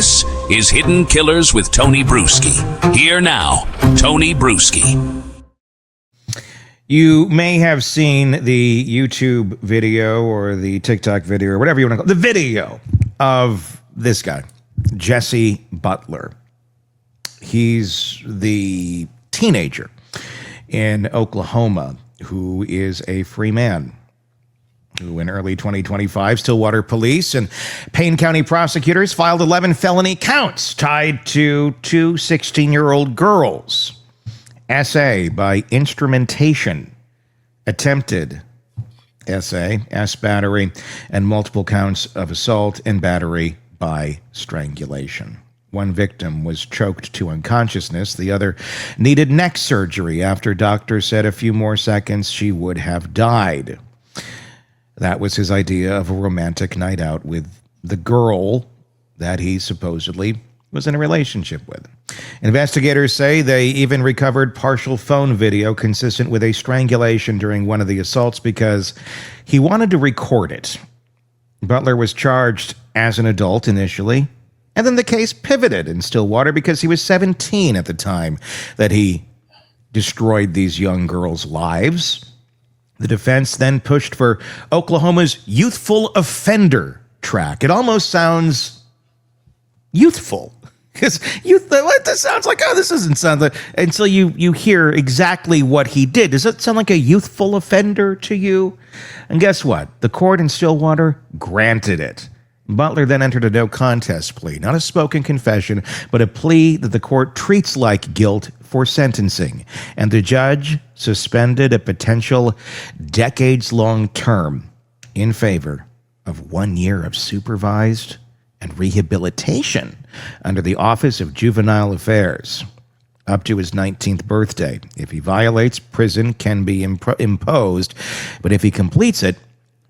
This is Hidden Killers with Tony Brueski. Here now, Tony Brueski. You may have seen the YouTube video or the TikTok video or whatever you want to call it, the video of this guy, Jesse Butler. He's the teenager in Oklahoma who is a free man, who in early 2025, Stillwater police and Payne County prosecutors filed 11 felony counts tied to two 16-year-old girls. SA by instrumentation, attempted SA, S battery, and multiple counts of assault and battery by strangulation. One victim was choked to unconsciousness. The other needed neck surgery after doctors said a few more seconds she would have died. That was his idea of a romantic night out with the girl that he supposedly was in a relationship with. Investigators say they even recovered partial phone video consistent with a strangulation during one of the assaults because he wanted to record it. Butler was charged as an adult initially, and then the case pivoted in Stillwater because he was 17 at the time that he destroyed these young girls' lives. The defense then pushed for Oklahoma's Youthful Offender track. It almost sounds youthful. Because this sounds like, this doesn't sound like, until you hear exactly what he did. Does that sound like a youthful offender to you? And guess what? The court in Stillwater granted it. Butler then entered a no contest plea, not a spoken confession, but a plea that the court treats like guilt for sentencing. And the judge suspended a potential decades-long term in favor of 1 year of supervised and rehabilitation under the Office of Juvenile Affairs up to his 19th birthday. If he violates, prison can be imposed, but if he completes it,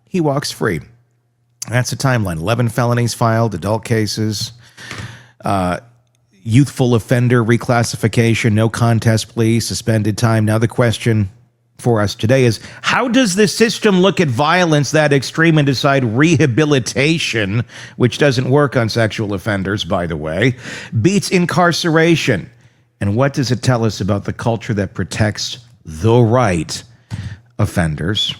he walks free. That's the timeline. 11 felonies filed, adult cases, youthful offender reclassification, no contest plea, suspended time. Now the question for us today is, how does the system look at violence that extreme and decide rehabilitation, which doesn't work on sexual offenders, by the way, beats incarceration? And what does it tell us about the culture that protects the right offenders?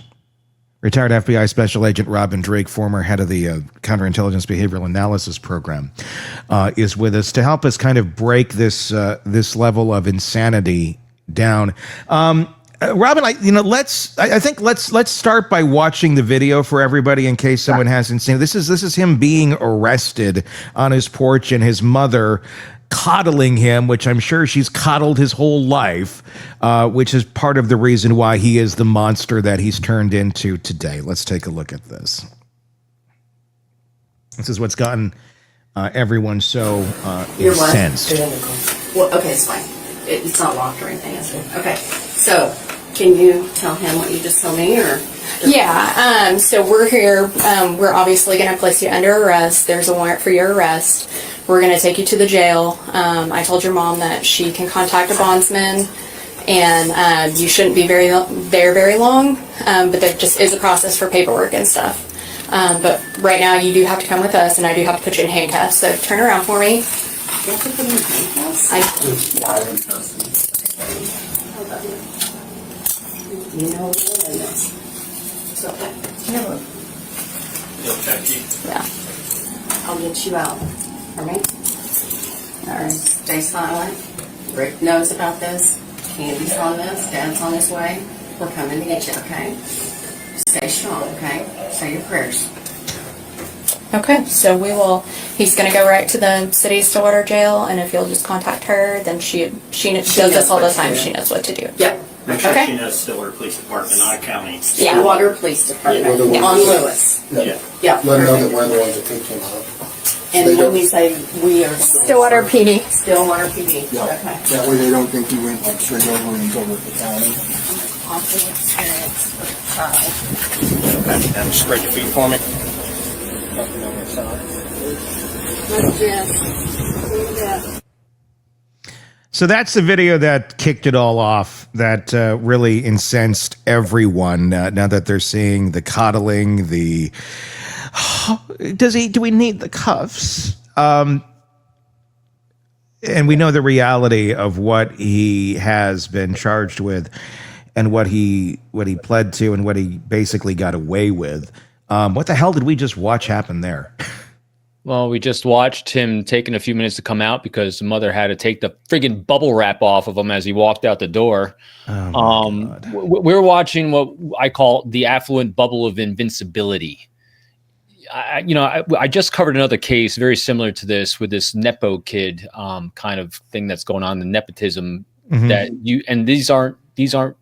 Retired FBI Special Agent Robin Dreeke, former head of the Counterintelligence Behavioral Analysis Program, is with us to help us kind of break this level of insanity down. Robin, let's start by watching the video for everybody in case someone hasn't seen it. This is him being arrested on his porch and his mother coddling him, which I'm sure she's coddled his whole life, which is part of the reason why he is the monster that he's turned into today. Let's take a look at this. This is what's gotten everyone so incensed. Well, okay, it's fine. It's not locked or anything, is it? Okay, so can you tell him what you just told me, or? Yeah, so we're here, we're obviously going to place you under arrest. There's a warrant for your arrest. We're going to take you to the jail. I told your mom that she can contact a bondsman, and you shouldn't be very long, but there just is a process for paperwork and stuff. But right now you do have to come with us, and I do have to put you in handcuffs, so turn around for me. You have to put him in handcuffs? You know what it is. It's okay. Yeah. I'll get you out. For me? Alright. Stay silent. Rick knows about this. Candy's on this. Dad's on his way. We're coming to get you, okay? Stay strong, okay? Say your prayers. Okay, so he's going to go right to the city of Stillwater jail, and if you'll just contact her, then she does this all the time. She knows what to do. Yep. Make sure Okay. she knows Stillwater Police Department, not county. Yeah. Stillwater Police Department. Yeah. On Lewis. Yeah. Yeah. Let them know that perfect. we're the ones that take them out. And when we say we are Stillwater PD. Stillwater PD. Yeah. Okay. That way they don't think you went like straight over and over with the county. Awful experience with a child. Okay, and spread your feet for me. Nothing on the side. Let's just. So that's the video that kicked it all off, that really incensed everyone. Now that they're seeing the coddling, do we need the cuffs? and we know the reality of what he has been charged with and what he pled to and what he basically got away with. What the hell did we just watch happen there? Well, we just watched him taking a few minutes to come out because the mother had to take the friggin' bubble wrap off of him as he walked out the door. We're watching what I call the affluent bubble of invincibility. I just covered another case very similar to this with this Nepo kid kind of thing that's going on, the nepotism these aren't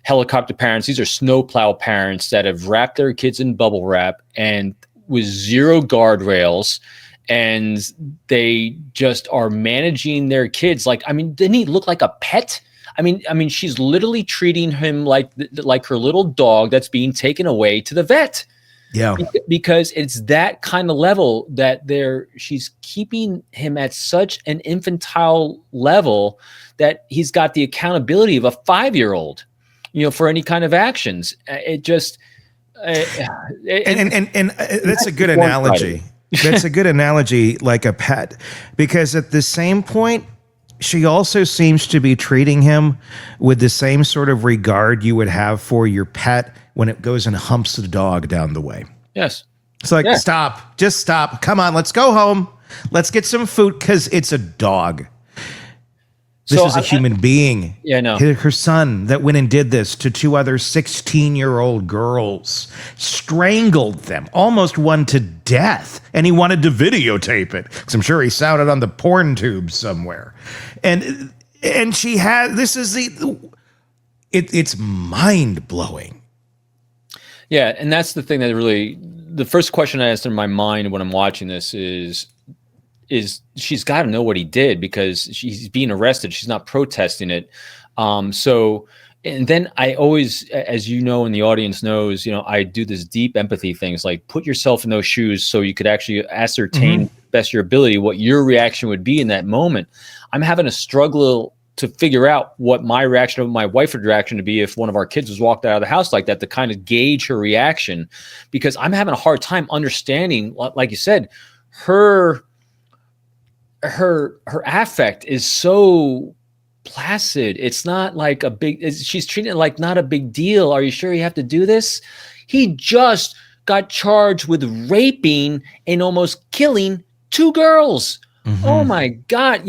helicopter parents. These are snowplow parents that have wrapped their kids in bubble wrap and with zero guardrails, and they just are managing their kids. Like, I mean, didn't he look like a pet? I mean, she's literally treating him like her little dog that's being taken away to the vet. Yeah, because it's that kind of level that she's keeping him at such an infantile level that he's got the accountability of a 5-year-old, for any kind of actions. It just, and that's a good analogy. That's a good analogy, like a pet, because at the same point, she also seems to be treating him with the same sort of regard you would have for your pet when it goes and humps the dog down the way. Yes. It's like, stop, just stop. Come on, let's go home. Let's get some food, because it's a dog. This is a human being. Yeah, no. Her son that went and did this to 2 other 16-year-old girls, strangled them, almost one to death, and he wanted to videotape it, because I'm sure he saw it on the porn tube somewhere. And she had, it's mind-blowing. Yeah, and that's the thing that really, the first question I asked in my mind when I'm watching this is she's got to know what he did, because she's being arrested. She's not protesting it. And then I always, as you know, and the audience knows, I do this deep empathy things, like put yourself in those shoes so you could actually ascertain best your ability, what your reaction would be in that moment. I'm having a struggle to figure out what my reaction or my wife's reaction to be if one of our kids was walked out of the house like that, to kind of gauge her reaction, because I'm having a hard time understanding, like you said, her affect is so placid. It's not like she's treating it like not a big deal. Are you sure you have to do this? He just got charged with raping and almost killing 2 girls. Oh my God.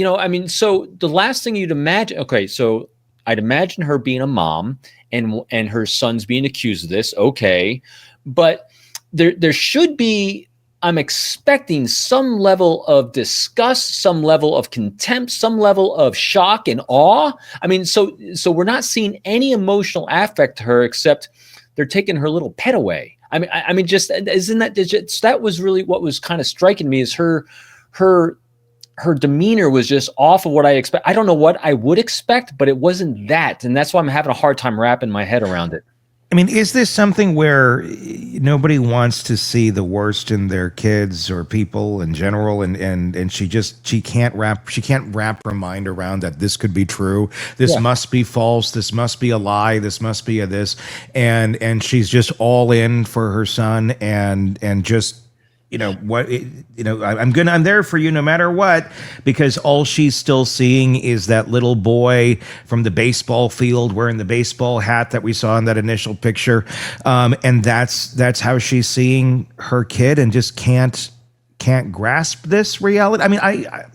So the last thing you'd imagine, okay, so I'd imagine her being a mom and her son's being accused of this. Okay. But there should be, I'm expecting some level of disgust, some level of contempt, some level of shock and awe. So we're not seeing any emotional affect to her, except they're taking her little pet away. Just isn't that was really what was kind of striking me, is her demeanor was just off of what I expect. I don't know what I would expect, but it wasn't that, and that's why I'm having a hard time wrapping my head around it. Is this something where nobody wants to see the worst in their kids or people in general, and she can't wrap her mind around that this could be true, this must be false, this must be a lie, this must be a this, and she's just all in for her son, and just I'm there for you no matter what, because all she's still seeing is that little boy from the baseball field wearing the baseball hat that we saw in that initial picture. And that's how she's seeing her kid, and just can't grasp this reality.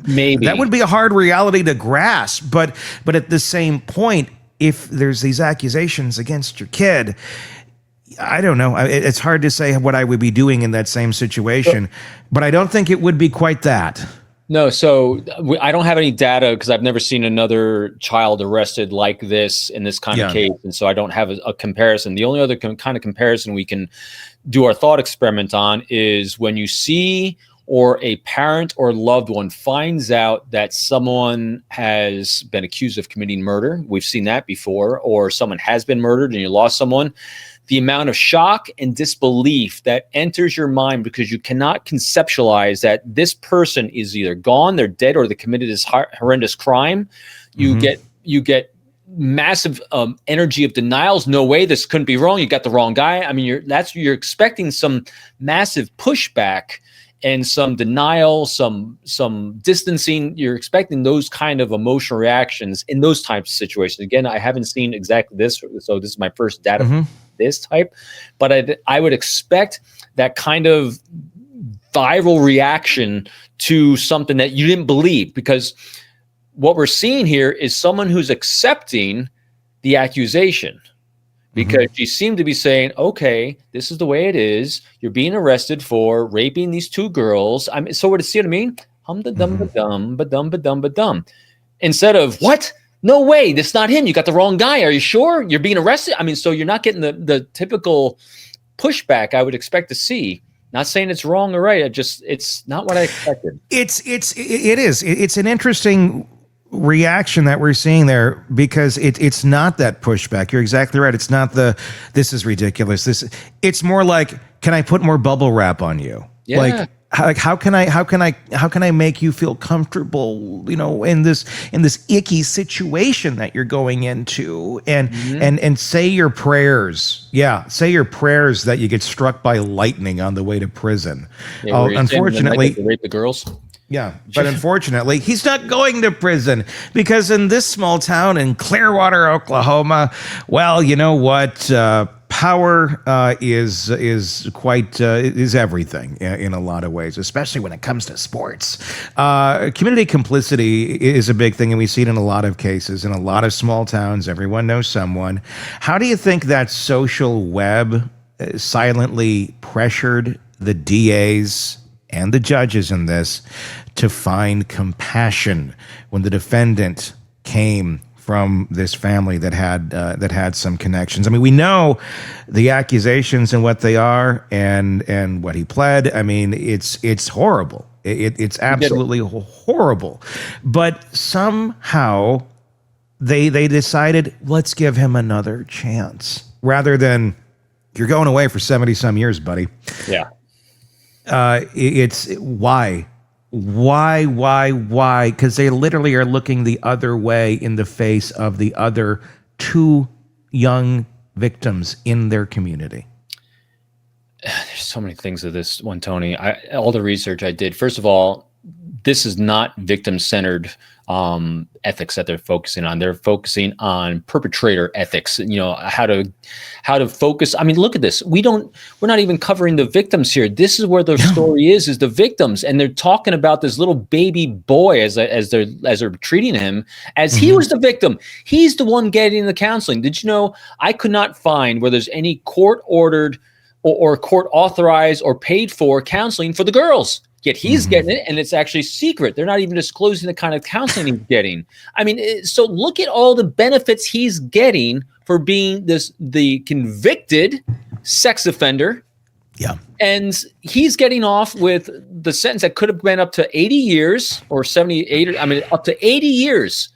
Maybe that would be a hard reality to grasp, but at the same point, if there's these accusations against your kid, I don't know. It's hard to say what I would be doing in that same situation, but I don't think it would be quite that. No, so I don't have any data, because I've never seen another child arrested like this in this kind of case, and so I don't have a comparison. The only other kind of comparison we can do our thought experiment on is when you see, or a parent or loved one finds out that someone has been accused of committing murder. We've seen that before. Or someone has been murdered and you lost someone. The amount of shock and disbelief that enters your mind, because you cannot conceptualize that this person is either gone, they're dead, or they committed this horrendous crime. You get massive energy of denials. No way, this couldn't be wrong. You got the wrong guy. You're expecting some massive pushback. and some denial, some distancing. You're expecting those kind of emotional reactions in those types of situations. Again, I haven't seen exactly this, so this is my first data from this type, but I would expect that kind of viral reaction to something that you didn't believe, because what we're seeing here is someone who's accepting the accusation. Because you seem to be saying, okay, this is the way it is. You're being arrested for raping these two girls. I mean, so what see what I mean? Hum da dum ba dum ba dum ba dum ba dum. Instead of, what? No way, that's not him. You got the wrong guy. Are you sure? You're being arrested? I mean, so you're not getting the typical pushback I would expect to see. Not saying it's wrong or right. It's not what I expected. It is. It's an interesting reaction that we're seeing there, because it's not that pushback. You're exactly right. It's not this is ridiculous. It's more like, can I put more bubble wrap on you? Yeah. Like how can I make you feel comfortable, in this icky situation that you're going into, and say your prayers. Yeah, say your prayers that you get struck by lightning on the way to prison. Unfortunately, rape the girls. Yeah, but unfortunately, he's not going to prison, because in this small town in Clearwater, Oklahoma, well, you know what? Power is everything in a lot of ways, especially when it comes to sports. Community complicity is a big thing, and we see it in a lot of cases in a lot of small towns. Everyone knows someone. How do you think that social web silently pressured the DAs and the judges in this to find compassion when the defendant came from this family that had some connections? I mean, we know the accusations and what they are, and what he pled. I mean, it's horrible. It's absolutely horrible. But somehow they decided, let's give him another chance, rather than, you're going away for 70 some years, buddy. Yeah. It's why? Because they literally are looking the other way in the face of the other two young victims in their community. There's so many things of this one, Tony. All the research I did, first of all, this is not victim-centered ethics that they're focusing on. They're focusing on perpetrator ethics. How to focus. I mean, look at this. We're not even covering the victims here. This is where the story is the victims, and they're talking about this little baby boy as they're treating him as he was the victim. He's the one getting the counseling. Did you know? I could not find where there's any court-ordered or court-authorized or paid for counseling for the girls. Yet he's getting it, and it's actually secret. They're not even disclosing the kind of counseling he's getting. I mean, so look at all the benefits he's getting for being the convicted sex offender. Yeah. And he's getting off with the sentence that could have been up to 80 years or 78. I mean, up to 80 years.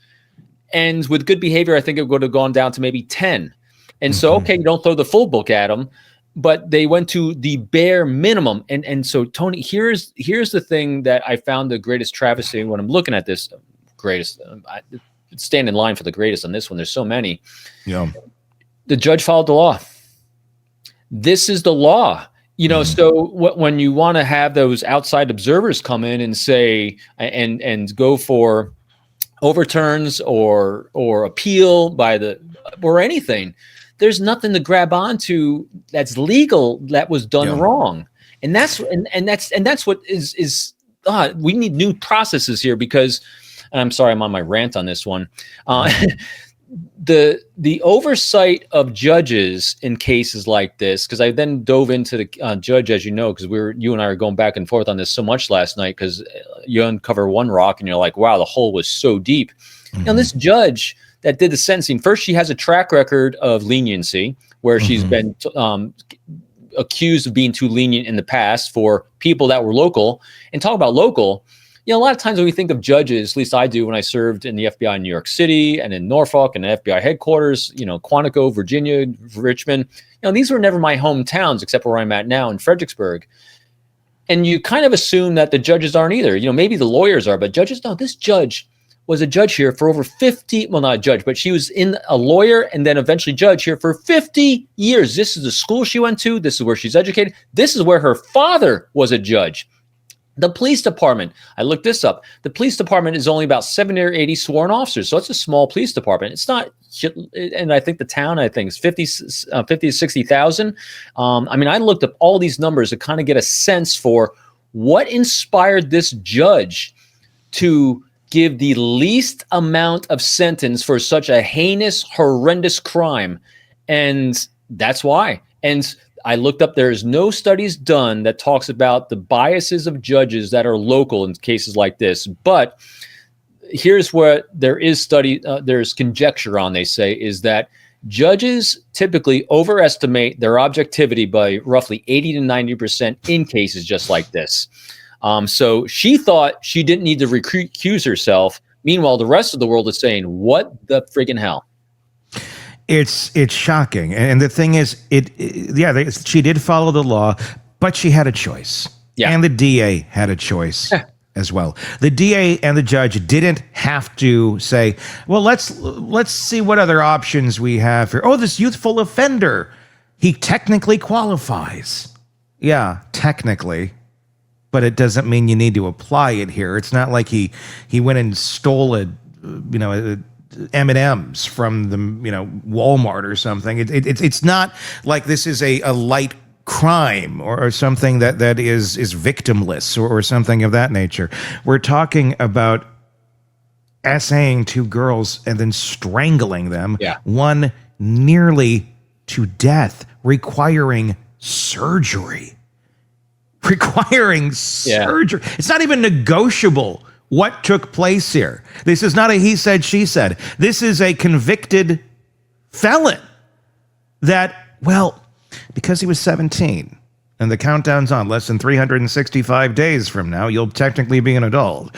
And with good behavior, I think it would have gone down to maybe 10. And so, okay, you don't throw the full book at him, but they went to the bare minimum. And so, Tony, here's the thing that I found the greatest travesty when I'm looking at this. I stand in line for the greatest on this one. There's so many. Yeah. The judge followed the law. This is the law. So when you want to have those outside observers come in and say and go for overturns or appeal or anything, there's nothing to grab onto that's legal that was done wrong. And that's what is we need new processes here, because, and I'm sorry, I'm on my rant on this one. The oversight of judges in cases like this, because I then dove into the judge, as you know, because you and I were going back and forth on this so much last night, because you uncover one rock and you're like, wow, the hole was so deep. Now, this judge that did the sentencing, first, she has a track record of leniency where she's been accused of being too lenient in the past for people that were local. And talk about local, a lot of times when we think of judges, at least I do when I served in the FBI in New York City and in Norfolk and the FBI headquarters, Quantico, Virginia, Richmond, these were never my hometowns except where I'm at now in Fredericksburg. And you kind of assume that the judges aren't either. Maybe the lawyers are, but judges, no, this judge was a judge here for over 50, well, not a judge, but she was a lawyer and then eventually judge here for 50 years. This is the school she went to. This is where she's educated. This is where her father was a judge. The police department, I looked this up. The police department is only about 70 or 80 sworn officers. So it's a small police department. It's not, and I think the town, is 50 to 60,000. I mean, I looked up all these numbers to kind of get a sense for what inspired this judge to give the least amount of sentence for such a heinous, horrendous crime. And that's why. And I looked up, there's no studies done that talks about the biases of judges that are local in cases like this. But here's where there is there's conjecture on, they say, is that judges typically overestimate their objectivity by roughly 80 to 90% in cases just like this. So she thought she didn't need to recuse herself. Meanwhile, the rest of the world is saying, what the friggin' hell? It's shocking, and the thing is, she did follow the law, but she had a choice, and the DA had a choice as well. The DA and the judge didn't have to say, "Well, let's see what other options we have here." Oh, this youthful offender, he technically qualifies. Yeah, technically, but it doesn't mean you need to apply it here. It's not like he went and stole a M&Ms from the Walmart or something. It's not like this is a light crime or something that is victimless or something of that nature. We're talking about essaying two girls and then strangling them, one nearly to death, requiring surgery. It's not even negotiable what took place here. This is not a he said, she said. This is a convicted felon that, well, because he was 17 and the countdown's on, less than 365 days from now, you'll technically be an adult.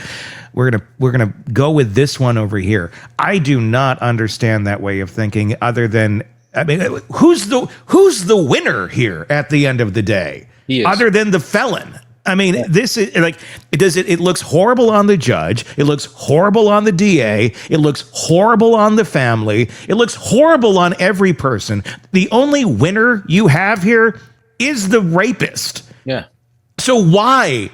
We're gonna go with this one over here. I do not understand that way of thinking, other than, I mean, who's the winner here at the end of the day? Other than the felon. I mean, this is like, it looks horrible on the judge. It looks horrible on the DA. It looks horrible on the family. It looks horrible on every person. The only winner you have here is the rapist. Yeah. So why?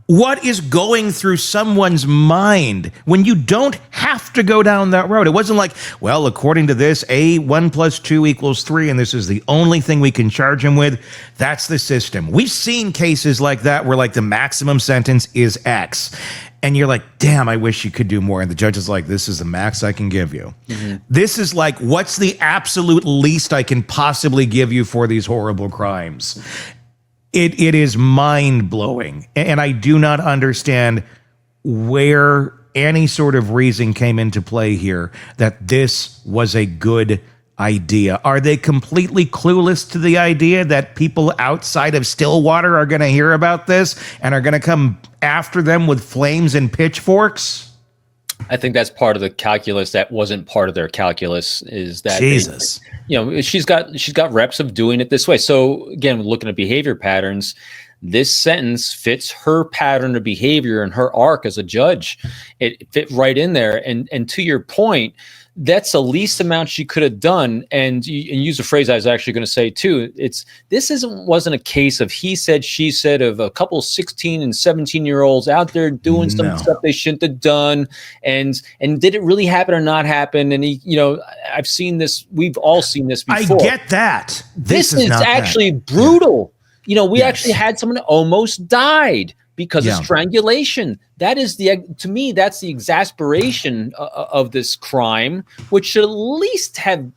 What is going through someone's mind when you don't have to go down that road? It wasn't like, well, according to this, 1 + 2 = 3, and this is the only thing we can charge him with. That's the system. We've seen cases like that where like the maximum sentence is X. And you're like, damn, I wish you could do more. And the judge is like, this is the max I can give you. Mm-hmm. This is like, what's the absolute least I can possibly give you for these horrible crimes? It is mind-blowing, and I do not understand where any sort of reason came into play here that this was a good idea. Are they completely clueless to the idea that people outside of Stillwater are going to hear about this and are going to come after them with flames and pitchforks? I think that's part of the calculus that wasn't part of their calculus, is that Jesus. She's got reps of doing it this way. So again, looking at behavior patterns, this sentence fits her pattern of behavior and her arc as a judge. It fit right in there. And to your point, that's the least amount she could have done. And use a phrase I was actually going to say too. Wasn't a case of he said, she said, of a couple 16 and 17-year-olds out there doing some stuff they shouldn't have done. And did it really happen or not happen? And I've seen this. We've all seen this before. I get that. This is not actually that. brutal. We actually had someone that almost died because of strangulation. That is to me, that's the exasperation of this crime, which should at least have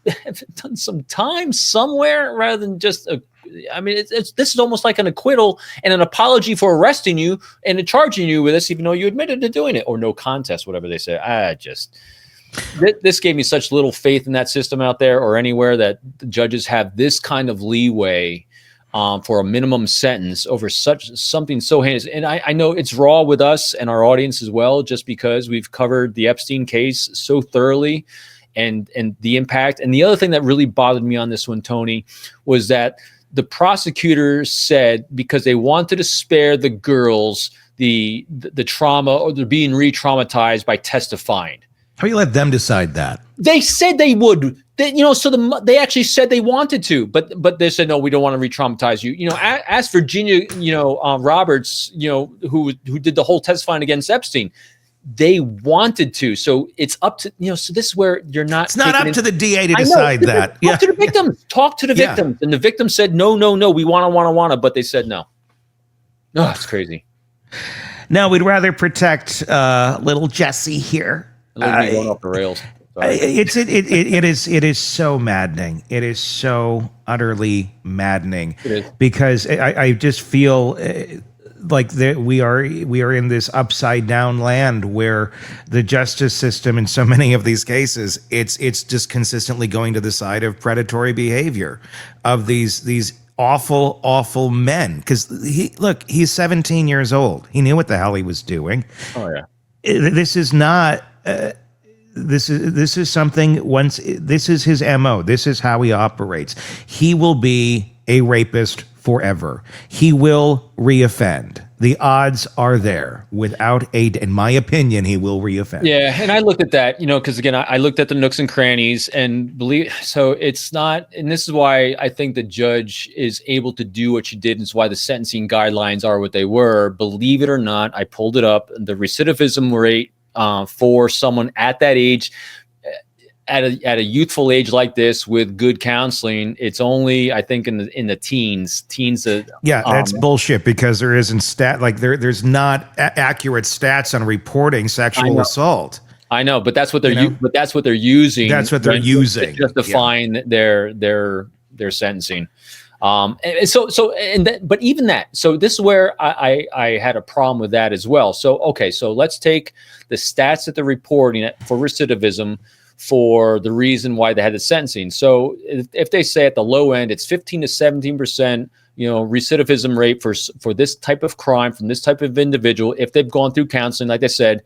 done some time somewhere rather than just this is almost like an acquittal and an apology for arresting you and charging you with this, even though you admitted to doing it, or no contest, whatever they say. This gave me such little faith in that system out there or anywhere, that the judges have this kind of leeway for a minimum sentence over something so heinous. And I know it's raw with us and our audience as well, just because we've covered the Epstein case so thoroughly and the impact. And the other thing that really bothered me on this one, Tony, was that the prosecutors said, because they wanted to spare the girls the trauma, or they're being re-traumatized by testifying. How do you let them decide that? They said they would. They actually said they wanted to, but they said no, we don't want to re-traumatize you. Ask Virginia, Roberts, who did the whole testifying against Epstein. They wanted to, so it's up to So this is where you're not. It's not up to the DA to decide that. Talk to the victims. Talk to the victims, and the victims said no, we want to, but they said no. No, it's crazy. No, we'd rather protect little Jesse here. Going off the rails. It is so maddening. It is so utterly maddening. It is. Because I just feel like we are in this upside down land where the justice system in so many of these cases it's just consistently going to the side of predatory behavior of these awful men. Because he's 17 years old. He knew what the hell he was doing. Oh yeah. This is not. This is something. This is his MO. This is how he operates. He will be a rapist forever. He will reoffend. The odds are there. In my opinion, he will reoffend. Yeah, and I looked at that, because again, I looked at the nooks and crannies, and it's not. And this is why I think the judge is able to do what she did, and it's why the sentencing guidelines are what they were. Believe it or not, I pulled it up. The recidivism rate for someone at that age, at a youthful age like this, with good counseling, it's only, I think, in the teens. That's bullshit, because there isn't there's not accurate stats on reporting sexual assault. I know, but that's what they're using. That's what they're using to justifying their sentencing. But even that. So this is where I had a problem with that as well. So let's take the stats that they're reporting for recidivism for the reason why they had the sentencing. So if they say at the low end it's 15 to 17%, recidivism rate for this type of crime from this type of individual, if they've gone through counseling, like I said,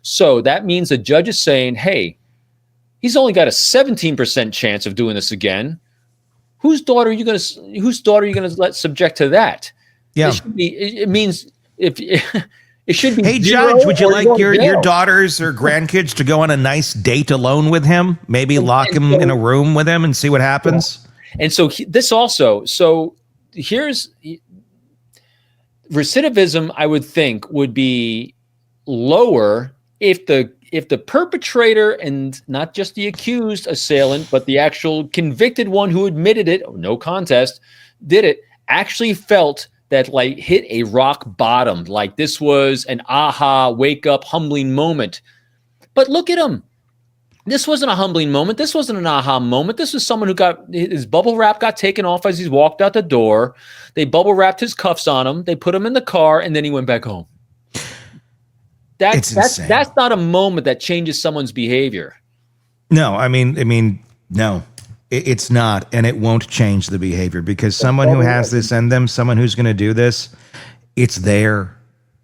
so that means the judge is saying, hey, he's only got a 17% chance of doing this again. Whose daughter are you going to let subject to that? Yeah, it means if. It should be. Hey, Judge, would you like your daughters or grandkids to go on a nice date alone with him? Maybe lock him in a room with him and see what happens? Yeah. And so here's recidivism, I would think, would be lower if the perpetrator, and not just the accused assailant, but the actual convicted one who admitted it, no contest, did it, actually felt that hit a rock bottom, like this was an aha, wake up, humbling moment. But look at him. This wasn't a humbling moment. This wasn't an aha moment. This was someone who got his bubble wrap got taken off as he walked out the door. They bubble wrapped his cuffs on him. They put him in the car, and then he went back home. That's not a moment that changes someone's behavior. No, I mean, no. It's not, and it won't change the behavior, because someone who has this in them, someone who's going to do this, it's there.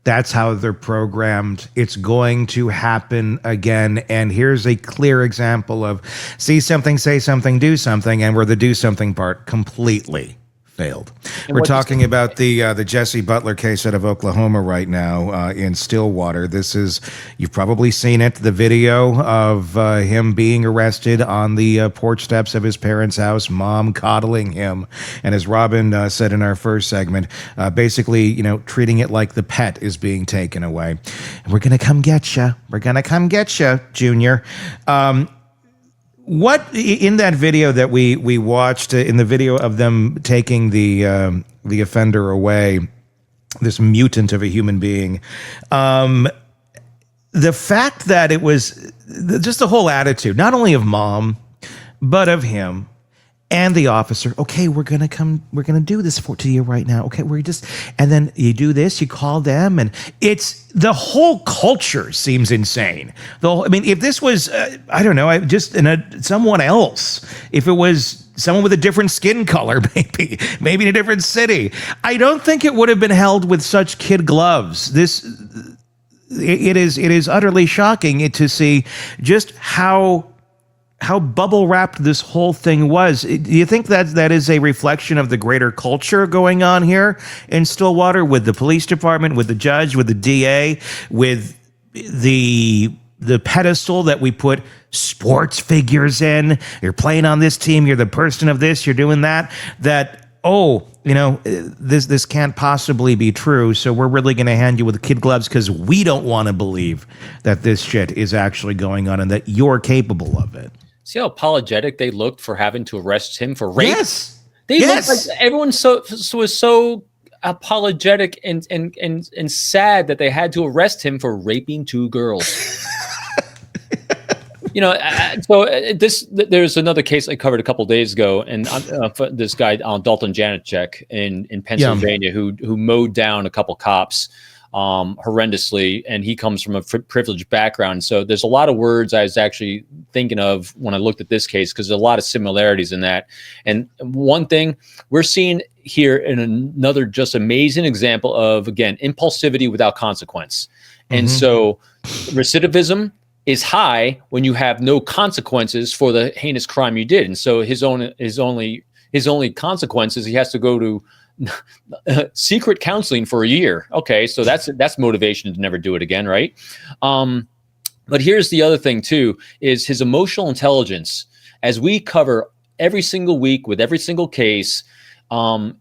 That's how they're programmed. It's going to happen again. And here's a clear example of see something, say something, do something, and where the do something part completely failed. We're talking about the Jesse Butler case out of Oklahoma right now in Stillwater. This is, you've probably seen it, the video of him being arrested on the porch steps of his parents' house, mom coddling him. And as Robin said in our first segment, basically, treating it like the pet is being taken away. We're going to come get you. We're going to come get you, Junior. What in that video that we watched, in the video of them taking the offender away, this mutant of a human being, the fact that it was just the whole attitude, not only of mom, but of him and the officer. Okay, we're gonna do this to you right now. Okay, and then you do this, you call them, and it's the whole culture seems insane. If this was, I don't know, someone else, if it was someone with a different skin color, maybe in a different city, I don't think it would have been held with such kid gloves. It is utterly shocking to see just how bubble wrapped this whole thing was. Do you think that is a reflection of the greater culture going on here in Stillwater, with the police department, with the judge, with the DA, with the the pedestal that we put sports figures in. You're playing on this team. You're the person of this. You're doing that. This can't possibly be true. So we're really going to hand you with kid gloves because we don't want to believe that this shit is actually going on and that you're capable of it. See how apologetic they looked for having to arrest him for rape? Yes. They looked like everyone was so apologetic and sad that they had to arrest him for raping 2 girls. There's another case I covered a couple of days ago, and this guy Dalton Janicek in Pennsylvania who mowed down a couple cops horrendously, and he comes from a privileged background. So there's a lot of words I was actually thinking of when I looked at this case because there's a lot of similarities in that. And one thing we're seeing here in another just amazing example of, again, impulsivity without consequence. And so recidivism is high when you have no consequences for the heinous crime you did. And so his only consequences, he has to go to secret counseling for a year. Okay, so that's motivation to never do it again, right? But here's the other thing too, is his emotional intelligence, as we cover every single week with every single case,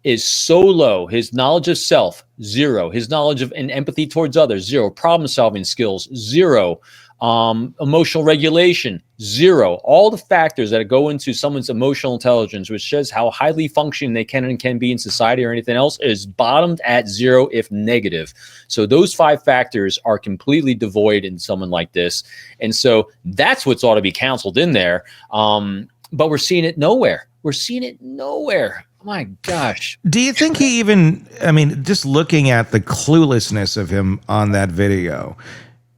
is so low. His knowledge of self, 0. His knowledge of and empathy towards others, 0. Problem solving skills, 0. Emotional regulation, 0. All the factors that go into someone's emotional intelligence, which says how highly functioning they can and can be in society or anything else, is bottomed at 0, if negative. So those 5 factors are completely devoid in someone like this. And so that's what's ought to be counseled in there. But we're seeing it nowhere. Oh my gosh. Do you think he even, just looking at the cluelessness of him on that video,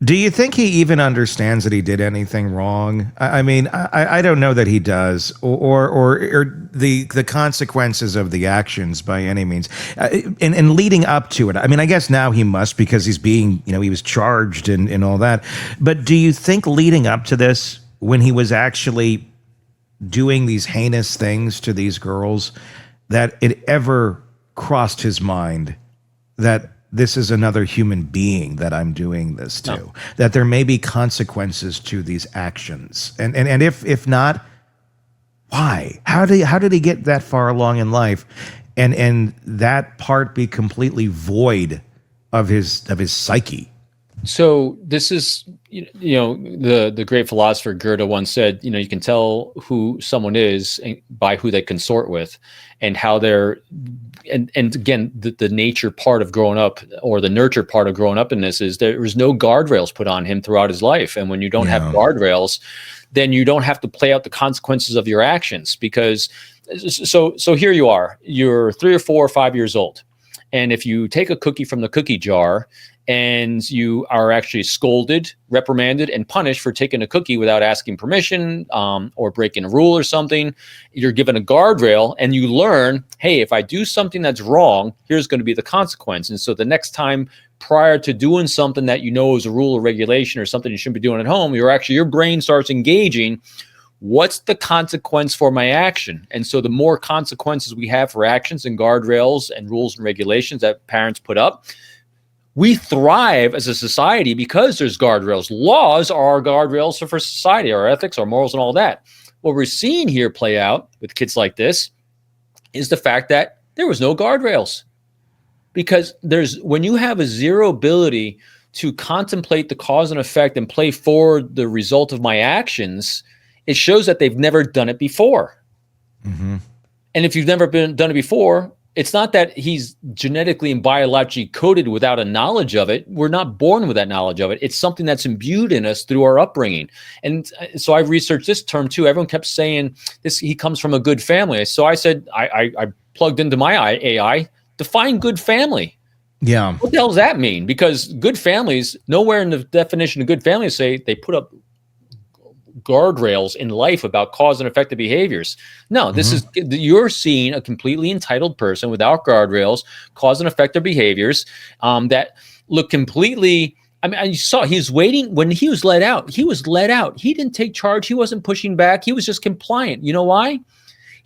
do you think he even understands that he did anything wrong? I don't know that he does, or the consequences of the actions by any means. And leading up to it, I guess now he must, because he's being, he was charged and all that. But do you think leading up to this, when he was actually doing these heinous things to these girls, that it ever crossed his mind that this is another human being that I'm doing this to, no. That there may be consequences to these actions. And if not, why? How did he get that far along in life and that part be completely void of his psyche? So this is, the great philosopher Goethe once said, you can tell who someone is by who they consort with, and how they're, and again, the nature part of growing up, or the nurture part of growing up in this, is there was no guardrails put on him throughout his life. And when you don't have guardrails, then you don't have to play out the consequences of your actions. Because so here you are, you're 3 or 4 or 5 years old. And if you take a cookie from the cookie jar and you are actually scolded, reprimanded, and punished for taking a cookie without asking permission, or breaking a rule or something, you're given a guardrail and you learn, hey, if I do something that's wrong, here's going to be the consequence. And so the next time, prior to doing something that you know is a rule or regulation or something you shouldn't be doing at home, your brain starts engaging, what's the consequence for my action? And so the more consequences we have for actions and guardrails and rules and regulations that parents put up, we thrive as a society because there's guardrails. Laws are our guardrails for society, our ethics, our morals, and all that. What we're seeing here play out with kids like this is the fact that there was no guardrails. Because when you have a zero ability to contemplate the cause and effect and play forward the result of my actions, it shows that they've never done it before. Mm-hmm. And if you've never done it before, it's not that he's genetically and biologically coded without a knowledge of it. We're not born with that knowledge of it. It's something that's imbued in us through our upbringing. And so I researched this term too. Everyone kept saying this, he comes from a good family. So I said, I plugged into my AI, define good family. Yeah. What the hell does that mean? Because good families, nowhere in the definition of good families say they put up guardrails in life about cause and effective behaviors. No, this is, you're seeing a completely entitled person without guardrails, cause and effective behaviors that look completely, you saw he's waiting when he was let out. He was let out. He didn't take charge. He wasn't pushing back. He was just compliant. You know why?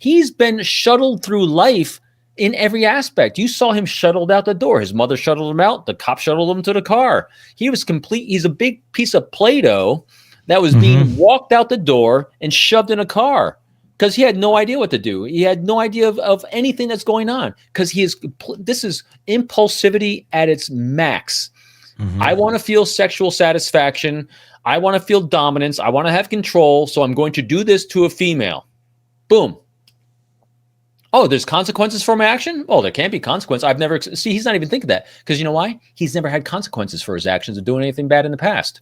He's been shuttled through life in every aspect. You saw him shuttled out the door. His mother shuttled him out. The cop shuttled him to the car. He was complete. He's a big piece of Play-Doh that was being walked out the door and shoved in a car because he had no idea what to do. He had no idea of anything that's going on because this is impulsivity at its max. I want to feel sexual satisfaction. I want to feel dominance. I want to have control. So I'm going to do this to a female. Boom. Oh, there's consequences for my action? Oh, there can't be consequences. He's not even thinking that. Because you know why? He's never had consequences for his actions of doing anything bad in the past.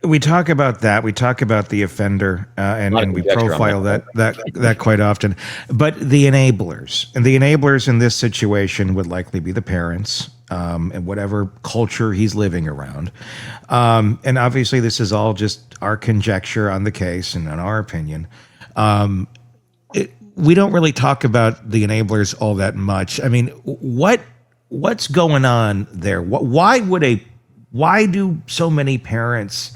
We talk about that. We talk about the offender, and we profile that quite often. But the enablers, and the enablers in this situation would likely be the parents, and whatever culture he's living around. And obviously, this is all just our conjecture on the case and in our opinion. We don't really talk about the enablers all that much. I mean, what's going on there? Why do so many parents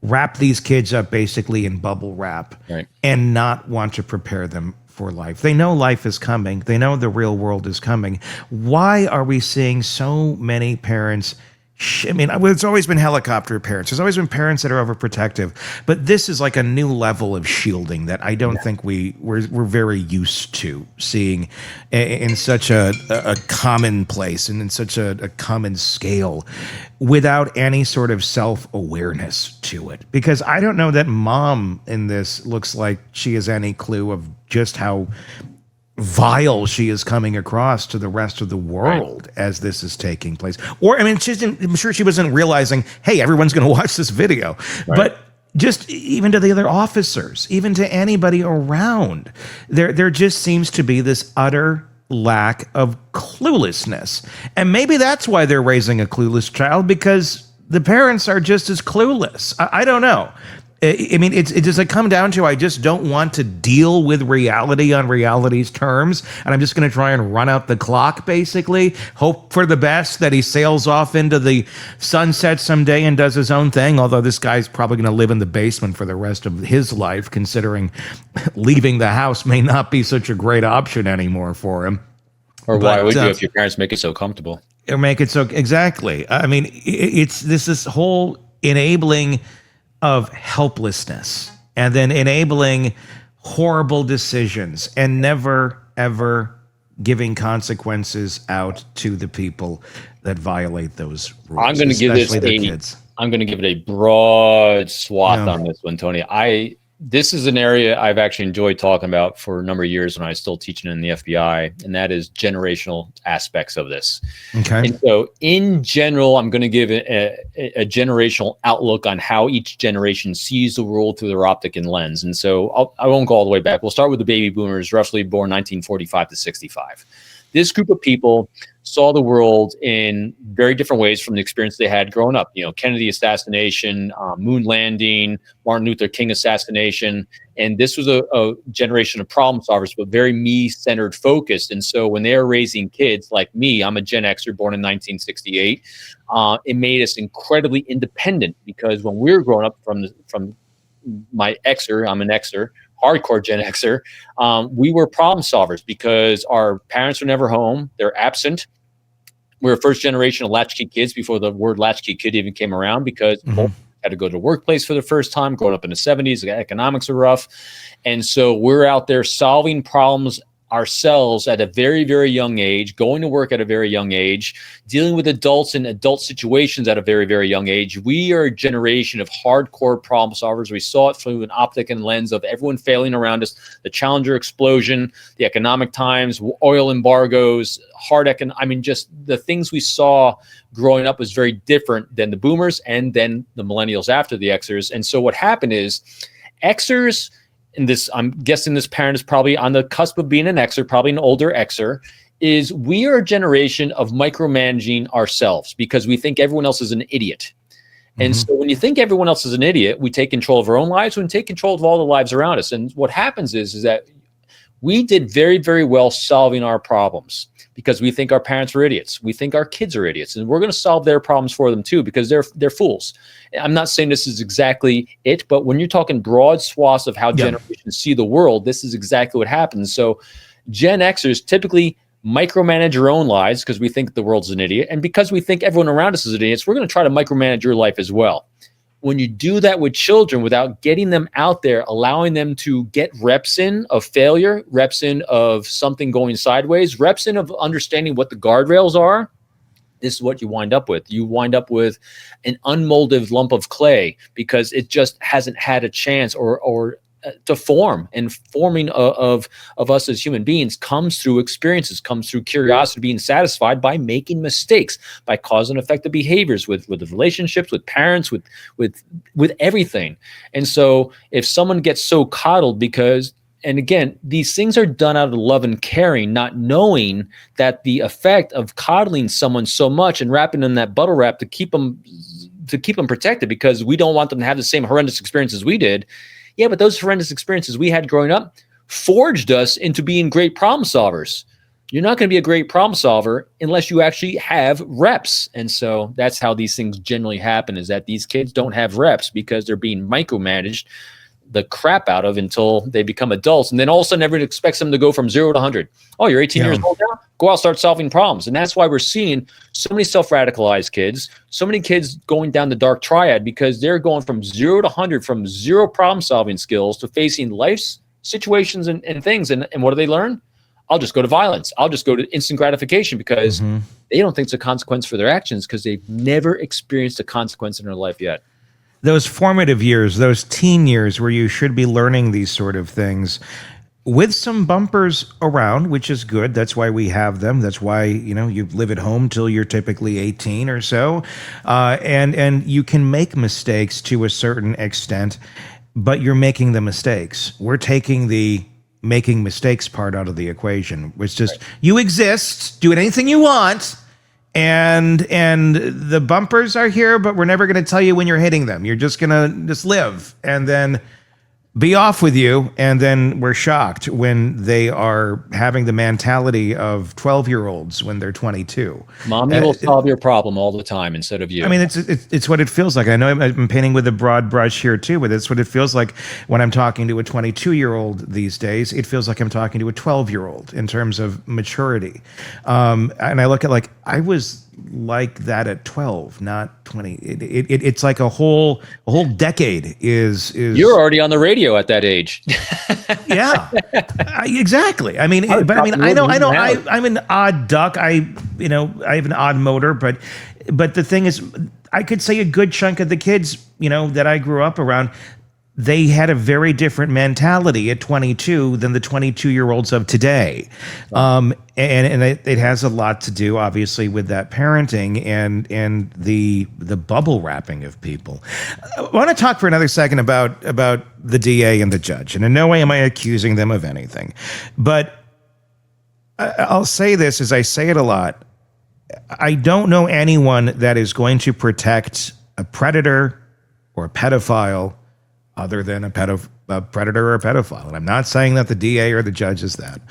wrap these kids up basically in bubble wrap and not want to prepare them for life? They know life is coming. They know the real world is coming. Why are we seeing so many parents? I mean, it's always been helicopter parents. There's always been parents that are overprotective, but this is like a new level of shielding that I don't think we're very used to seeing in such a common place and in such a common scale without any sort of self-awareness to it. Because I don't know that mom in this looks like she has any clue of just how vile she is coming across to the rest of the world as this is taking place. Or, I mean, I'm sure she wasn't realizing, hey, everyone's going to watch this video. But just even to the other officers, even to anybody around, there just seems to be this utter lack of cluelessness. And maybe that's why they're raising a clueless child, because the parents are just as clueless. I don't know. I mean, it does it come down to I just don't want to deal with reality on reality's terms, and I'm just going to try and run out the clock, basically, hope for the best that he sails off into the sunset someday and does his own thing, although this guy's probably going to live in the basement for the rest of his life, considering leaving the house may not be such a great option anymore for him. Or why would you if your parents make it so comfortable? Or make it so, exactly. I mean, it's this whole enabling of helplessness and then enabling horrible decisions and never, ever giving consequences out to the people that violate those rules. I'm going to give it a broad swath on this one, Tony. This is an area I've actually enjoyed talking about for a number of years when I was still teaching in the FBI, and that is generational aspects of this. Okay. And so in general, I'm going to give a generational outlook on how each generation sees the world through their optic and lens. And so I won't go all the way back. We'll start with the baby boomers, roughly born 1945 to 65. This group of people saw the world in very different ways from the experience they had growing up. You know, Kennedy assassination, moon landing, Martin Luther King assassination. And this was a generation of problem solvers, but very me-centered focused. And so when they were raising kids like me, I'm a Gen Xer born in 1968, it made us incredibly independent, because when we were growing up from my Xer, I'm an Xer, hardcore Gen Xer, we were problem solvers because our parents were never home. They're absent. We were first generation of latchkey kids before the word latchkey kid even came around, because both had to go to the workplace for the first time. Growing up in the 70s, the economics are rough. And so we're out there solving problems ourselves at a very, very young age, going to work at a very young age, dealing with adults in adult situations at a very, very young age. We are a generation of hardcore problem solvers. We saw it through an optic and lens of everyone failing around us, the Challenger explosion, the economic times, oil embargoes, just the things we saw growing up was very different than the boomers and then the millennials after the Xers. And so what happened is Xers, and this, I'm guessing this parent is probably on the cusp of being an Xer, probably an older Xer, is we are a generation of micromanaging ourselves because we think everyone else is an idiot. And so when you think everyone else is an idiot, we take control of our own lives, we take control of all the lives around us. And what happens is that we did very, very well solving our problems. because we think our parents are idiots. We think our kids are idiots, and we're going to solve their problems for them too because they're fools. I'm not saying this is exactly it, but when you're talking broad swaths of how generations see the world, this is exactly what happens. So Gen Xers typically micromanage your own lives because we think the world's an idiot, and because we think everyone around us is idiots, we're going to try to micromanage your life as well. When you do that with children without getting them out there, allowing them to get reps in of failure, reps in of something going sideways, reps in of understanding what the guardrails are, this is what you wind up with. You wind up with an unmolded lump of clay because it just hasn't had a chance or to form. And forming of us as human beings comes through experiences, comes through curiosity, being satisfied by making mistakes, by cause and effect of behaviors with the relationships, with parents, with everything. And so if someone gets so coddled because, and again, these things are done out of love and caring, not knowing that the effect of coddling someone so much and wrapping them in that bubble wrap to keep them protected because we don't want them to have the same horrendous experiences we did. Yeah, but those horrendous experiences we had growing up forged us into being great problem solvers. You're not going to be a great problem solver unless you actually have reps. And so that's how these things generally happen, is that these kids don't have reps because they're being micromanaged the crap out of until they become adults. And then all of a sudden everyone expects them to go from 0 to 100. Oh, you're 18 years old now? Go out, start solving problems. And that's why we're seeing so many self-radicalized kids, so many kids going down the dark triad because they're going from 0 to 100, from zero problem-solving skills to facing life's situations and things. And what do they learn? I'll just go to violence. I'll just go to instant gratification because they don't think it's a consequence for their actions because they've never experienced a consequence in their life yet. Those formative years, those teen years where you should be learning these sort of things with some bumpers around, which is good. That's why we have them. That's why, you live at home till you're typically 18 or so. And you can make mistakes to a certain extent, but you're making the mistakes. We're taking the making mistakes part out of the equation. It's just, you exist, do anything you want, and the bumpers are here, but we're never going to tell you when you're hitting them. You're just going to just live and then be off with you. And then we're shocked when they are having the mentality of 12-year-olds when they're 22. Mommy will solve your problem all the time instead of you. I mean, it's what it feels like. I know I'm painting with a broad brush here too, but it's what it feels like when I'm talking to a 22-year-old these days. It feels like I'm talking to a 12-year-old in terms of maturity. And I look at I was like that at 12, not 20. It's like a whole decade is. You're already on the radio at that age. Yeah, exactly. I mean, I know. I'm an odd duck. I have an odd motor, but the thing is, I could say a good chunk of the kids, that I grew up around, they had a very different mentality at 22 than the 22-year-olds of today. And it has a lot to do, obviously, with that parenting and the bubble wrapping of people. I want to talk for another second about the DA and the judge. And in no way am I accusing them of anything. But I'll say this, as I say it a lot, I don't know anyone that is going to protect a predator or a pedophile other than a predator or a pedophile. And I'm not saying that the DA or the judge is that.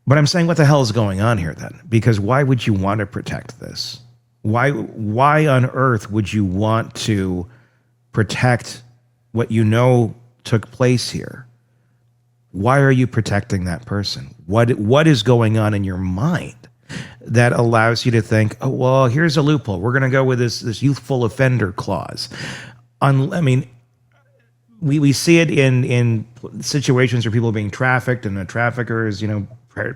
But I'm saying, what the hell is going on here then? Because why would you want to protect this? Why on earth would you want to protect what you know took place here? Why are you protecting that person? What is going on in your mind that allows you to think, oh, well, here's a loophole. We're going to go with this youthful offender clause. We see it in situations where people are being trafficked and the trafficker is,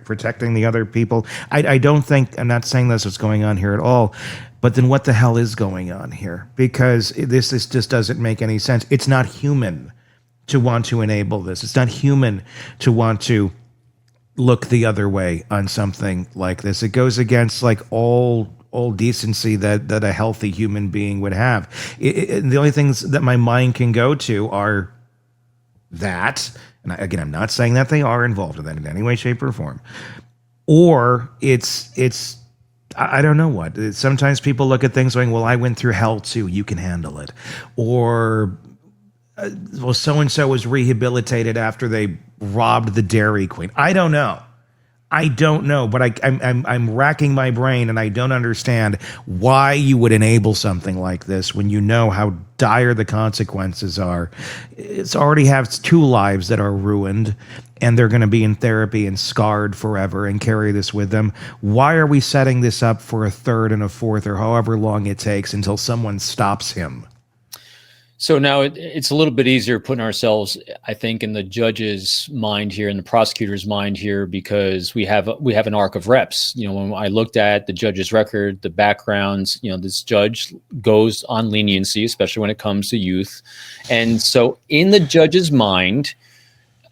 protecting the other people. I don't think, I'm not saying that's what's going on here at all, but then what the hell is going on here? Because this just doesn't make any sense. It's not human to want to enable this. It's not human to want to look the other way on something like this. It goes against all decency that a healthy human being would have. The only things that my mind can go to are that, and again, I'm not saying that they are involved in that in any way, shape, or form, or it's I don't know what. Sometimes people look at things going, well, I went through hell too, you can handle it, or well, so-and-so was rehabilitated after they robbed the Dairy Queen. I don't know. I don't know, but I'm racking my brain, and I don't understand why you would enable something like this when you know how dire the consequences are. It's already has 2 lives that are ruined, and they're going to be in therapy and scarred forever and carry this with them. Why are we setting this up for a 3rd and a 4th, or however long it takes until someone stops him? So now it's a little bit easier putting ourselves, I think, in the judge's mind here and the prosecutor's mind here, because we have an arc of reps. You know, when I looked at the judge's record, the backgrounds, you know, this judge goes on leniency, especially when it comes to youth. And so in the judge's mind,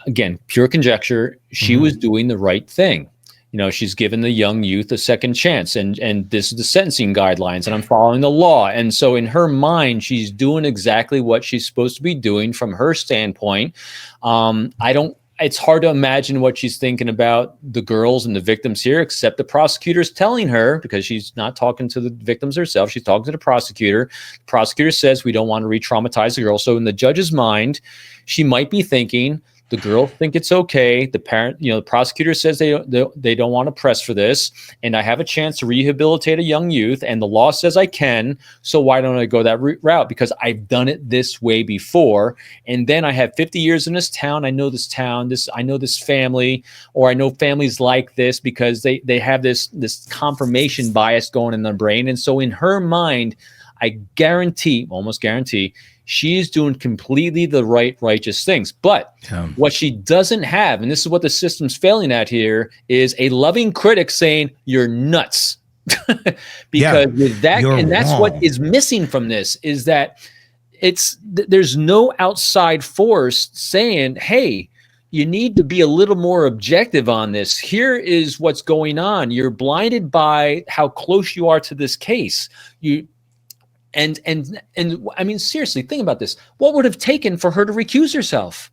again, pure conjecture, she was doing the right thing. You know, she's given the young youth a second chance, and this is the sentencing guidelines, and I'm following the law. And so in her mind, she's doing exactly what she's supposed to be doing from her standpoint. It's hard to imagine what she's thinking about the girls and the victims here, except the prosecutor's telling her, because she's not talking to the victims herself, she's talking to the prosecutor. The prosecutor says we don't want to re-traumatize the girl. So in the judge's mind, she might be thinking, the girls think it's okay. The parent, you know, the prosecutor says they don't want to press for this, and I have a chance to rehabilitate a young youth, and the law says I can. So why don't I go that route? Because I've done it this way before, and then I have 50 years in this town. I know this town. I know this family, or I know families like this because they have this confirmation bias going in their brain, and so in her mind, I almost guarantee. She's doing completely the righteous things. But what she doesn't have, and this is what the system's failing at here, is a loving critic saying, you're nuts. Because with that, and that's wrong. What is missing from this is that there's no outside force saying, hey, you need to be a little more objective on this. Here is what's going on. You're blinded by how close you are to this case. And I mean, seriously, think about this. What would have taken for her to recuse herself?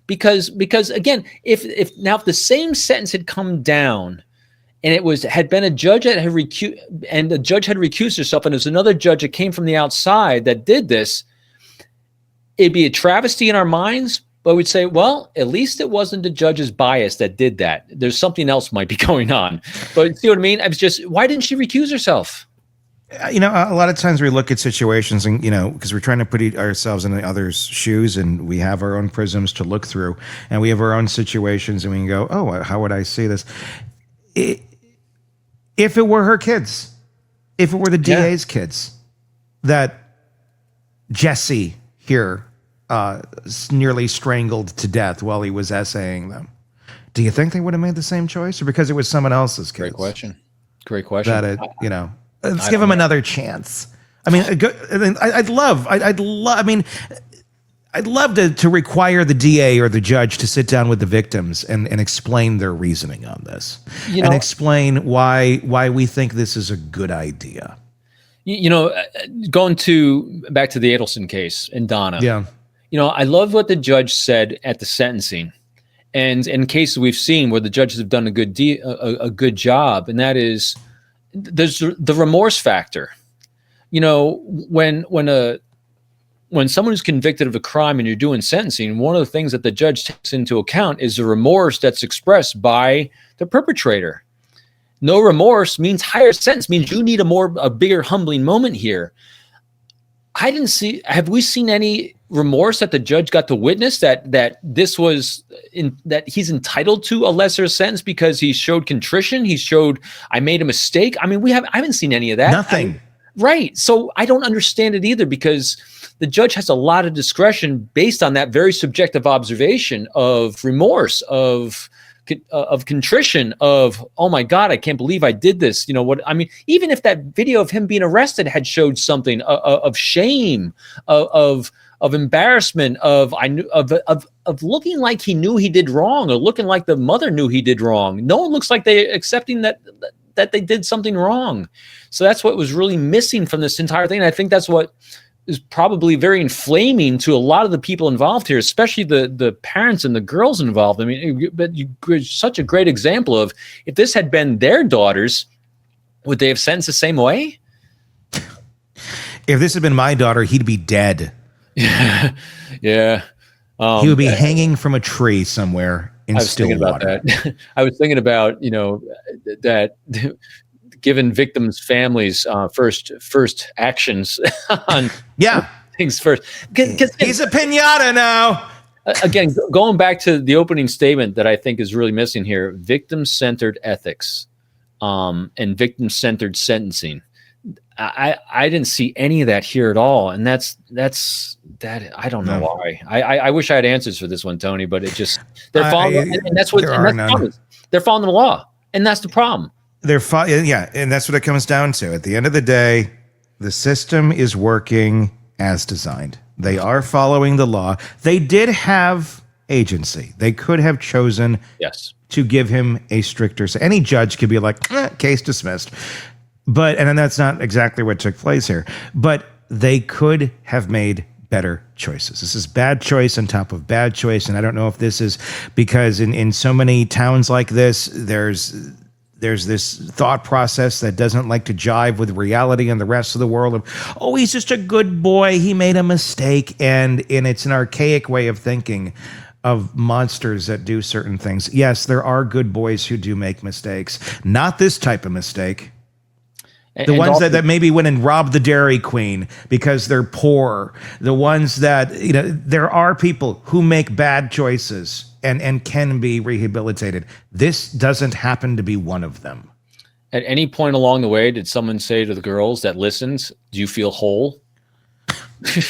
Because again, if the same sentence had come down, and had been a judge that had and the judge had recused herself, and there's another judge that came from the outside that did this, it'd be a travesty in our minds. But we'd say, well, at least it wasn't the judge's bias that did that. There's something else might be going on. But see what I mean? I was just, why didn't she recuse herself? You know, a lot of times we look at situations and, you know, because we're trying to put ourselves in the other's shoes, and we have our own prisms to look through, and we have our own situations, and we can go, oh, how would I see this? If it were her kids, if it were the DA's kids that Jesse here nearly strangled to death while he was essaying them, do you think they would have made the same choice, or because it was someone else's kids? Great question. That you know. Let's give him another chance. I mean, I'd love to require the DA or the judge to sit down with the victims and explain their reasoning on this, and explain why we think this is a good idea. You know, going back to the Adelson case and Donna. Yeah. You know, I love what the judge said at the sentencing, and in cases we've seen where the judges have done a good job, and that is, there's the remorse factor. You know, when someone is convicted of a crime and you're doing sentencing, one of the things that the judge takes into account is the remorse that's expressed by the perpetrator. No remorse means higher sentence, means you need a bigger humbling moment here. Have we seen any remorse that the judge got to witness that this was that he's entitled to a lesser sentence because he showed contrition? He showed, I made a mistake. I mean, I haven't seen any of that. Nothing. Right. So I don't understand it either, because the judge has a lot of discretion based on that very subjective observation of remorse, of contrition, of, oh my God, I can't believe I did this. You know what I mean? Even if that video of him being arrested had showed something of shame, of embarrassment, of looking like he knew he did wrong, or looking like the mother knew he did wrong. No one looks like they accepting that they did something wrong. So that's what was really missing from this entire thing. And I think that's what is probably very inflaming to a lot of the people involved here, especially the parents and the girls involved. I mean, but you're such a great example of, if this had been their daughters, would they have sentenced the same way? If this had been my daughter, he'd be dead. Yeah. He would be hanging from a tree somewhere in I was thinking about Stillwater. that. I was thinking about, that given victims' families first actions on Yeah. things first. Because He's a pinata now. again, going back to the opening statement that I think is really missing here, victim-centered ethics and victim-centered sentencing. I didn't see any of that here at all, and that's I don't know why. I wish I had answers for this one, Tony, but it just they're following, and that's what and that's the problem. They're following the law, and that's the problem. Yeah, and that's what it comes down to. At the end of the day, the system is working as designed. They are following the law. They did have agency. They could have chosen to give him a stricter. So any judge could be like, case dismissed. But, and then that's not exactly what took place here. But they could have made better choices. This is bad choice on top of bad choice. And I don't know if this is because in so many towns like this, there's this thought process that doesn't like to jive with reality and the rest of the world of, oh, he's just a good boy. He made a mistake. And it's an archaic way of thinking of monsters that do certain things. Yes, there are good boys who do make mistakes. Not this type of mistake. The ones that maybe went and robbed the Dairy Queen because they're poor. The ones that, there are people who make bad choices and can be rehabilitated. This doesn't happen to be one of them. At any point along the way, did someone say to the girls that listened, do you feel whole? Do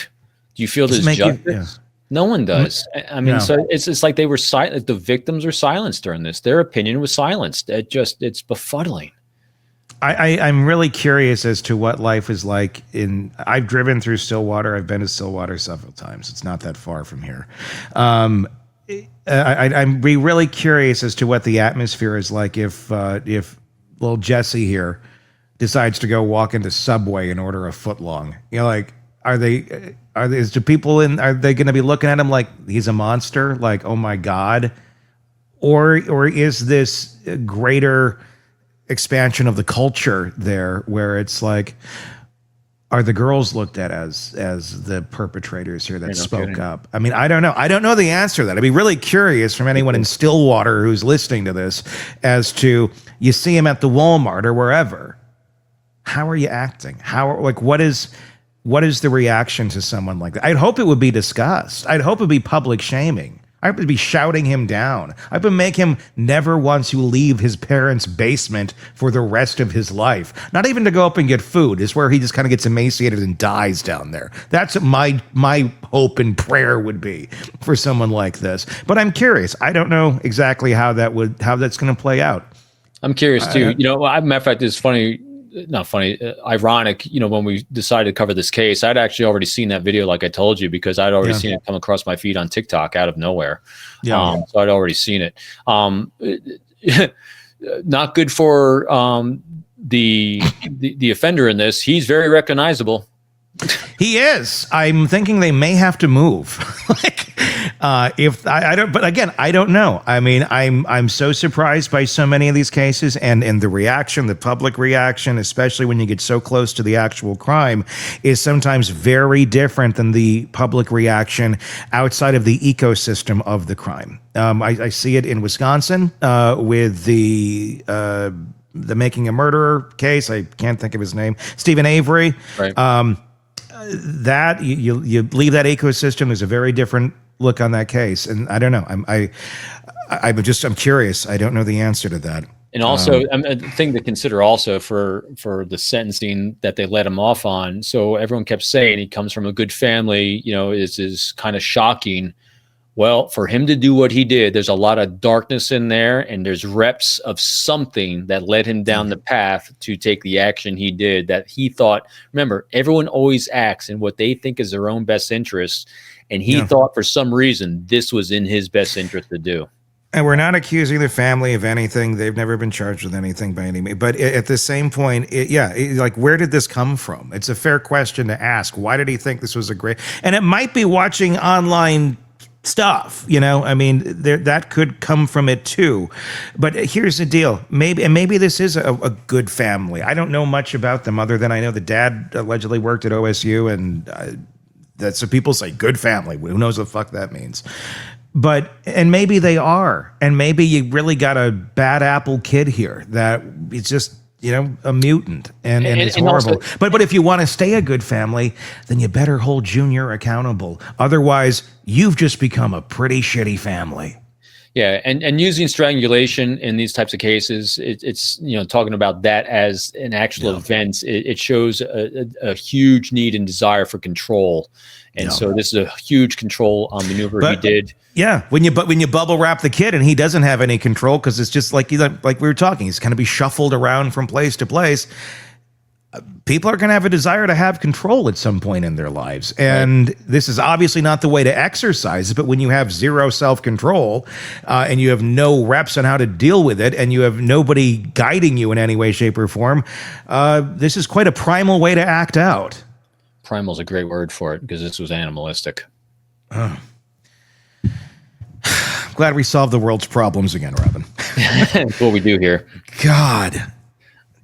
you feel there's justice? No one does. I mean, so it's like they were silent. The victims were silenced during this. Their opinion was silenced. It's befuddling. I'm really curious as to what life is like I've driven through Stillwater. I've been to Stillwater several times. It's not that far from here. I'm really curious as to what the atmosphere is like if little Jesse here decides to go walk into Subway and order a footlong. Are they going to be looking at him like he's a monster? Like, oh my God. Or is this greater expansion of the culture there where it's like, are the girls looked at as the perpetrators here that spoke up? I mean, I don't know. I don't know the answer to that. I'd be really curious from anyone in Stillwater who's listening to this as to, you see him at the Walmart or wherever. How are you acting? What is the reaction to someone like that? I'd hope it would be discussed. I'd hope it'd be public shaming. I would be shouting him down. I would make him never want to leave his parents' basement for the rest of his life. Not even to go up and get food. Is where he just kind of gets emaciated and dies down there. That's what my hope and prayer would be for someone like this. But I'm curious. I don't know exactly how that's going to play out. I'm curious too. Matter of fact, it's funny. Not funny, ironic, when we decided to cover this case, I'd actually already seen that video, like I told you, because I'd already seen it come across my feed on TikTok out of nowhere. So I'd already seen it. Not good for the offender in this. He's very recognizable. He is. I'm thinking they may have to move. If I don't, but again, I don't know. I mean, I'm so surprised by so many of these cases and the reaction, the public reaction, especially when you get so close to the actual crime, is sometimes very different than the public reaction outside of the ecosystem of the crime. I see it in Wisconsin with the Making a Murderer case. I can't think of his name. Stephen Avery. Right. That you leave that ecosystem, there's a very different look on that case, and I don't know. I'm curious. I don't know the answer to that. And also, a thing to consider also for the sentencing that they let him off on. So everyone kept saying he comes from a good family. Is kind of shocking. Well, for him to do what he did, there's a lot of darkness in there, and there's reps of something that led him down the path to take the action he did that he thought. Remember, everyone always acts in what they think is their own best interest, and he thought for some reason this was in his best interest to do. And we're not accusing the family of anything. They've never been charged with anything by any means. But at the same point, where did this come from? It's a fair question to ask. Why did he think this was a great... And it might be watching online stuff, I mean, that could come from it too. But here's the deal. Maybe this is a good family. I don't know much about them other than I know the dad allegedly worked at OSU, and that's what people say, good family. Who knows what the fuck that means? and maybe they are, and maybe you really got a bad apple kid here that it's just, a mutant and it's horrible. Also, but if you want to stay a good family, then you better hold Junior accountable. Otherwise, you've just become a pretty shitty family. Yeah, and using strangulation in these types of cases, it's talking about that as an actual event. It shows a huge need and desire for control, and so this is a huge control maneuver he did. Yeah, when you bubble wrap the kid and he doesn't have any control because it's just like we were talking, he's going to be shuffled around from place to place. People are going to have a desire to have control at some point in their lives. And this is obviously not the way to exercise it, but when you have zero self-control and you have no reps on how to deal with it and you have nobody guiding you in any way, shape, or form, this is quite a primal way to act out. Primal is a great word for it because this was animalistic. I'm glad we solved the world's problems again, Robin. That's what we do here. God.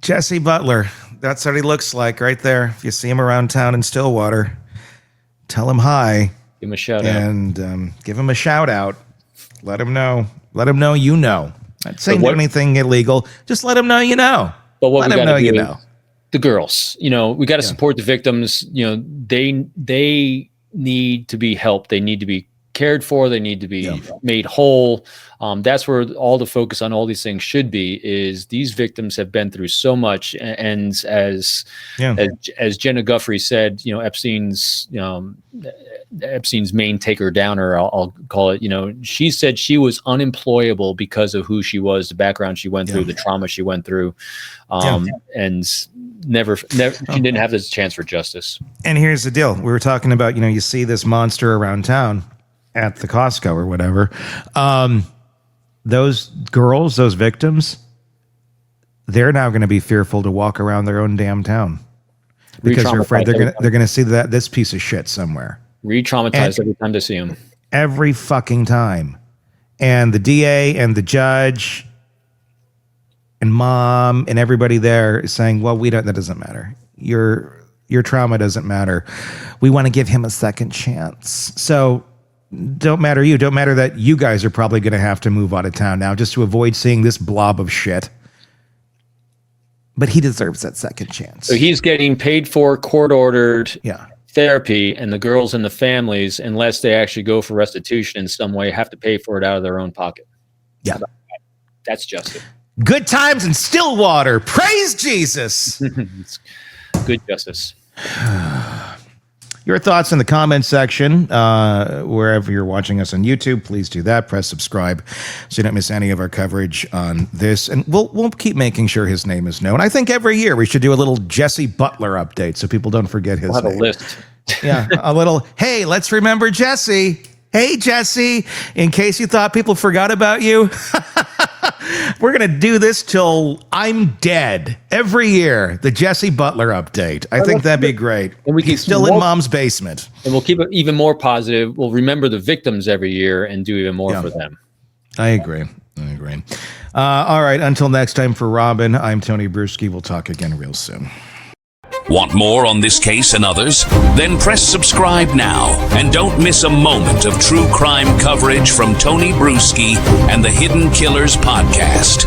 Jesse Butler. That's what he looks like right there. If you see him around town in Stillwater, tell him hi. Give him a shout out. And give him a shout out. Let him know. Let him know you know. Not saying anything illegal. Just let him know you know. But what let we him got know to do, you know. The girls, we got to support the victims. They need to be helped. They need to be cared for. They need to be made whole. That's where all the focus on all these things should be, is these victims have been through so much. And as Jenna Guffrey said, Epstein's main taker downer, I'll call it, she said she was unemployable because of who she was, the background she went through, the trauma she went through. And never she didn't have this chance for justice. And here's the deal. We were talking about, you see this monster around town at the Costco or whatever. Those girls, those victims, they're now going to be fearful to walk around their own damn town because they're afraid they're going to see this piece of shit somewhere. Re-traumatized every time they see him. Every fucking time. And the DA and the judge and mom and everybody there is saying, well, that doesn't matter. Your trauma doesn't matter. We want to give him a second chance. So don't matter that you guys are probably going to have to move out of town now just to avoid seeing this blob of shit. But he deserves that second chance. So he's getting paid for court-ordered therapy, and the girls and the families, unless they actually go for restitution in some way, have to pay for it out of their own pocket. Yeah. That's justice. Good times in Stillwater. Praise Jesus. It's good justice. Your thoughts in the comment section, wherever you're watching us on YouTube, please do that. Press subscribe so you don't miss any of our coverage on this. And we'll keep making sure his name is known. I think every year we should do a little Jesse Butler update so people don't forget his name. We'll have a list. Yeah, a little, hey, let's remember Jesse. Hey, Jesse, in case you thought people forgot about you. We're going to do this till I'm dead every year. The Jesse Butler update. I think that'd be great. And He's still in mom's basement. And we'll keep it even more positive. We'll remember the victims every year and do even more for them. I agree. All right. Until next time, for Robin, I'm Tony Brueski. We'll talk again real soon. Want more on this case and others? Then press subscribe now and don't miss a moment of true crime coverage from Tony Brueski and the Hidden Killers podcast.